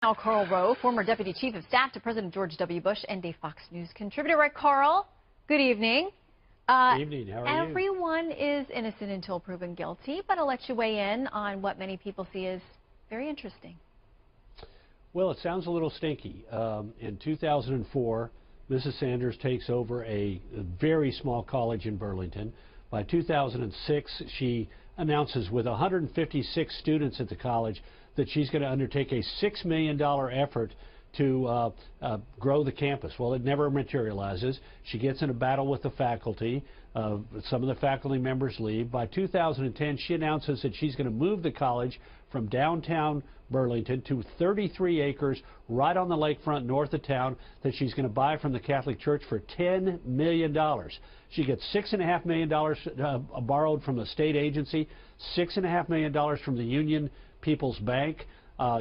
Now, Karl Rove, former Deputy Chief of Staff to President George W. Bush and a Fox News contributor. Right, Karl, good evening. Good evening. How are you? Everyone is innocent until proven guilty, but I'll let you weigh in on what many people see as very interesting. Well, it sounds a little stinky. In 2004, Mrs. Sanders takes over a very small college in Burlington. By 2006, she announces with 156 students at the college that she's going to undertake a $6 million effort to grow the campus. Well, it never materializes. She gets in a battle with the faculty. Some of the faculty members leave. By 2010, she announces that she's going to move the college from downtown Burlington to 33 acres right on the lakefront north of town that she's going to buy from the Catholic Church for $10 million. She gets $6.5 million borrowed from the state agency, $6.5 million from the Union People's Bank,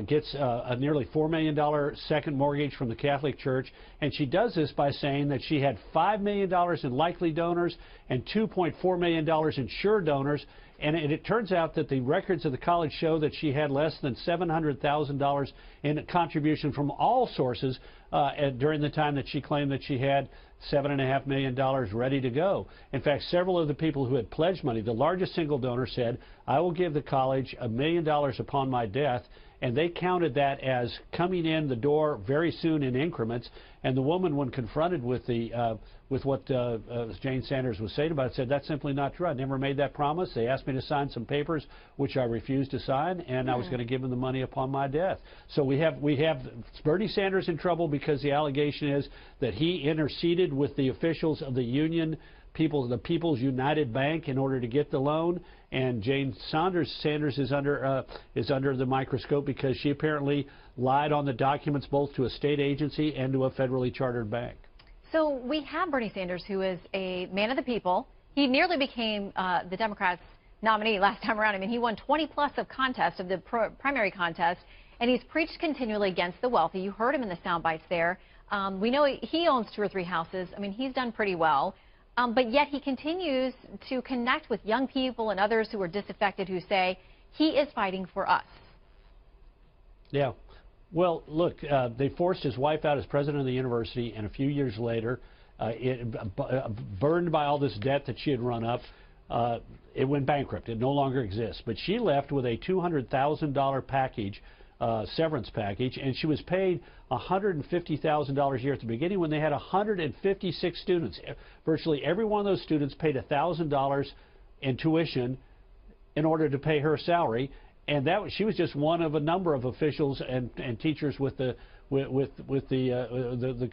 gets a nearly $4 million second mortgage from the Catholic Church, and she does this by saying that she had $5 million in likely donors and $2.4 million in sure donors, and it turns out that the records of the college show that she had less than $700,000 in contribution from all sources during the time that she claimed that she had $7.5 million ready to go. In fact, several of the people who had pledged money, the largest single donor said, "I will give the college $1 million upon my death," and they counted that as coming in the door very soon in increments. And the woman, when confronted with what Jane Sanders was saying about it, said, "That's simply not true. I never made that promise. They asked me to sign some papers, which I refused to sign, and I was going to give them the money upon my death." So we have Bernie Sanders in trouble because the allegation is that he interceded with the officials of the Union the People's United Bank in order to get the loan, and Jane Sanders is under the microscope because she apparently lied on the documents both to a state agency and to a federally chartered bank. So we have Bernie Sanders, who is a man of the people. He nearly became the Democrats' nominee last time around. I mean, he won 20+ of the primary contest, and he's preached continually against the wealthy. You heard him in the sound bites there. We know he owns 2 or 3 houses. I mean, he's done pretty well. But yet he continues to connect with young people and others who are disaffected who say he is fighting for us. Yeah. Well, look, they forced his wife out as president of the university, and a few years later, burdened by all this debt that she had run up, it went bankrupt. It no longer exists. But she left with a $200,000 package, severance package, and she was paid $150,000 a year at the beginning when they had 156 students. Virtually every one of those students paid $1,000 in tuition in order to pay her salary, and she was just one of a number of officials and teachers with the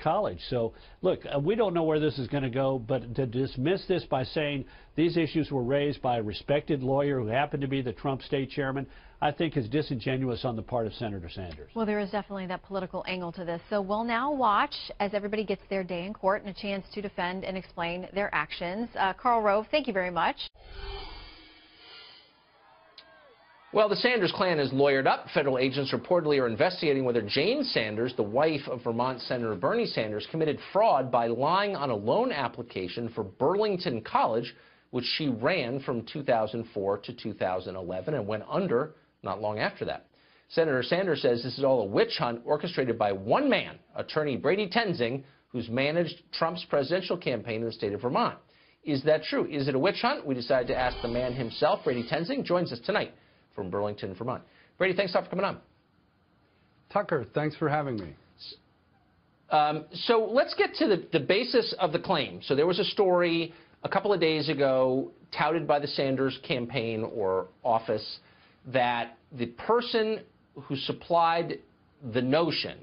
college. So look, we don't know where this is going to go, but to dismiss this by saying these issues were raised by a respected lawyer who happened to be the Trump state chairman, I think is disingenuous on the part of Senator Sanders. Well, there is definitely that political angle to this. So we'll now watch as everybody gets their day in court and a chance to defend and explain their actions. Karl Rove, thank you very much. Well, the Sanders clan is lawyered up. Federal agents reportedly are investigating whether Jane Sanders, the wife of Vermont Senator Bernie Sanders, committed fraud by lying on a loan application for Burlington College, which she ran from 2004 to 2011 and went under not long after that. Senator Sanders says this is all a witch hunt orchestrated by one man, attorney Brady Tenzing, who's managed Trump's presidential campaign in the state of Vermont. Is that true? Is it a witch hunt? We decided to ask the man himself. Brady Tenzing joins us tonight from Burlington, Vermont. Brady, thanks a lot for coming on. Tucker, thanks for having me. So let's get to the basis of the claim. So there was a story a couple of days ago touted by the Sanders campaign or office that the person who supplied the notion,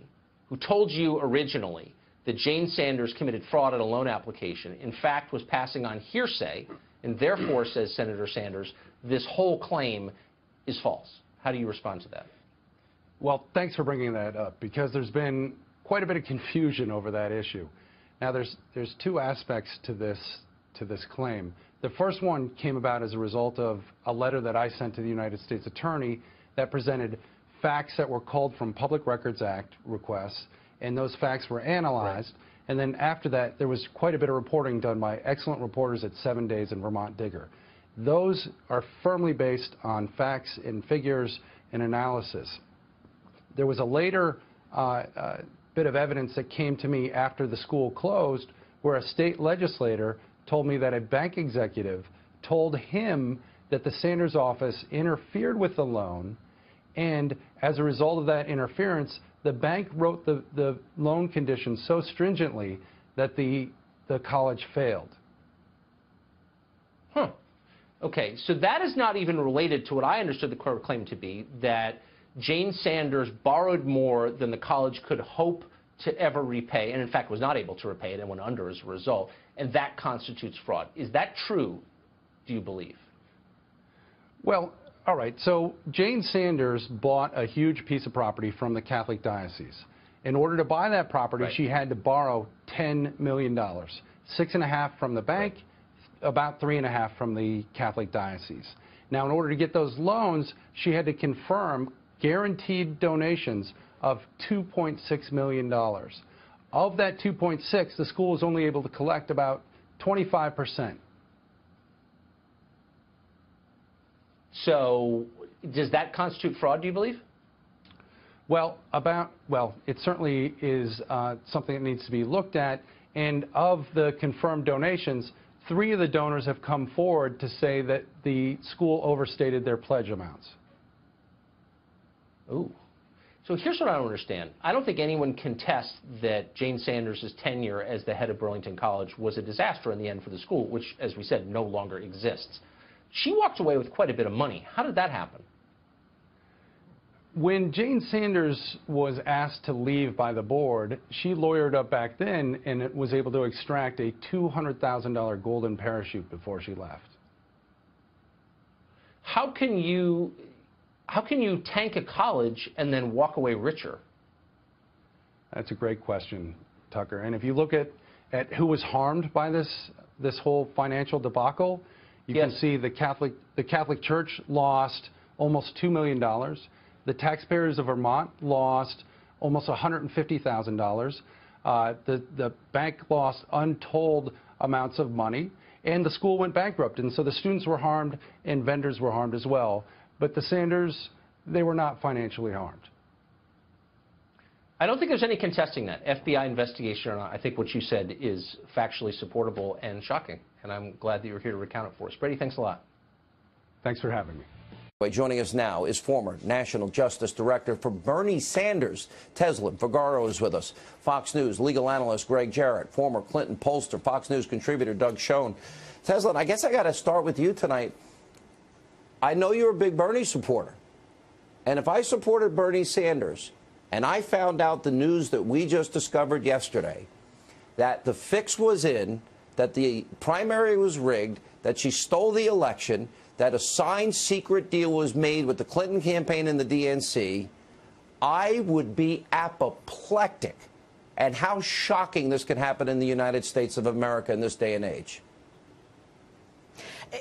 who told you originally that Jane Sanders committed fraud on a loan application, in fact was passing on hearsay, and therefore, says Senator Sanders, this whole claim is false. How do you respond to that? Well, thanks for bringing that up, because there's been quite a bit of confusion over that issue. Now, there's 2 aspects to this claim. The first one came about as a result of a letter that I sent to the United States Attorney that presented facts that were called from Public Records Act requests, and those facts were analyzed. Right. And then after that, there was quite a bit of reporting done by excellent reporters at 7 Days and Vermont Digger. Those are firmly based on facts and figures and analysis. There was a later bit of evidence that came to me after the school closed, where a state legislator told me that a bank executive told him that the Sanders office interfered with the loan, and as a result of that interference, the bank wrote the loan conditions so stringently that the college failed. Huh. Okay, so that is not even related to what I understood the court claim to be, that Jane Sanders borrowed more than the college could hope to ever repay, and in fact was not able to repay it and went under as a result, and that constitutes fraud. Is that true, do you believe? Well, all right, so Jane Sanders bought a huge piece of property from the Catholic diocese. In order to buy that property, she had to borrow $10 million, $6.5 from the bank, about $3.5 from the Catholic diocese. Now, in order to get those loans, she had to confirm guaranteed donations of $2.6 million. Of that 2.6, the school was only able to collect about 25%. So does that constitute fraud, do you believe? Well, it certainly is something that needs to be looked at. And of the confirmed donations, 3 of the donors have come forward to say that the school overstated their pledge amounts. Ooh. So here's what I don't understand. I don't think anyone contests that Jane Sanders' tenure as the head of Burlington College was a disaster in the end for the school, which, as we said, no longer exists. She walked away with quite a bit of money. How did that happen? When Jane Sanders was asked to leave by the board, she lawyered up back then and was able to extract a $200,000 golden parachute before she left. How can you tank a college and then walk away richer? That's a great question, Tucker. And if you look at who was harmed by this whole financial debacle, you can see the Catholic Church lost almost $2 million. The taxpayers of Vermont lost almost $150,000. The bank lost untold amounts of money, and the school went bankrupt. And so the students were harmed, and vendors were harmed as well. But the Sanders, they were not financially harmed. I don't think there's any contesting that. FBI investigation or not, I think what you said is factually supportable and shocking. And I'm glad that you're here to recount it for us. Brady, thanks a lot. Thanks for having me. Joining us now is former National Justice Director for Bernie Sanders. Teslin Figaro is with us. Fox News legal analyst Greg Jarrett, former Clinton pollster, Fox News contributor Doug Schoen. Teslin, I guess I got to start with you tonight. I know you're a big Bernie supporter. And if I supported Bernie Sanders and I found out the news that we just discovered yesterday, that the fix was in, that the primary was rigged, that she stole the election, that a signed secret deal was made with the Clinton campaign and the DNC, I would be apoplectic at how shocking this can happen in the United States of America in this day and age.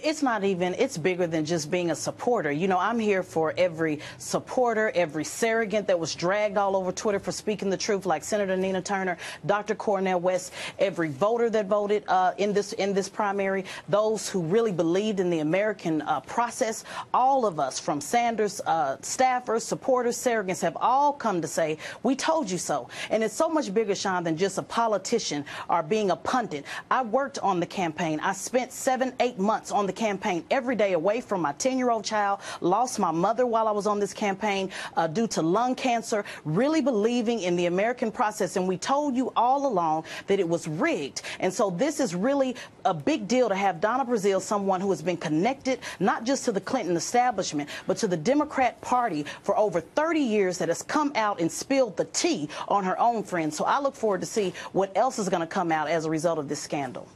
It's not even, it's bigger than just being a supporter. You know, I'm here for every supporter, every surrogate that was dragged all over Twitter for speaking the truth, like Senator Nina Turner, Dr. Cornel West, every voter that voted in this primary, those who really believed in the American process. All of us, from Sanders staffers, supporters, surrogates, have all come to say, we told you so. And it's so much bigger, Sean, than just a politician or being a pundit. I worked on the campaign. I spent 7-8 months on the campaign every day away from my 10-year-old child, lost my mother while I was on this campaign due to lung cancer, really believing in the American process. And we told you all along that it was rigged. And so this is really a big deal to have Donna Brazile, someone who has been connected not just to the Clinton establishment, but to the Democrat Party for over 30 years, that has come out and spilled the tea on her own friends. So I look forward to see what else is going to come out as a result of this scandal.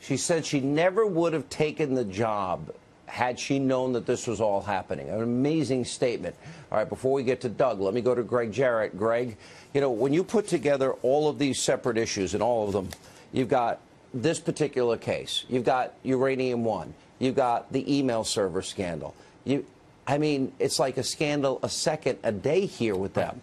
She said she never would have taken the job had she known that this was all happening. An amazing statement. All right, before we get to Doug, let me go to Greg Jarrett. Greg, you know, when you put together all of these separate issues, and all of them, you've got this particular case, you've got Uranium One, you've got the email server scandal. I mean, it's like a scandal a second a day here with them.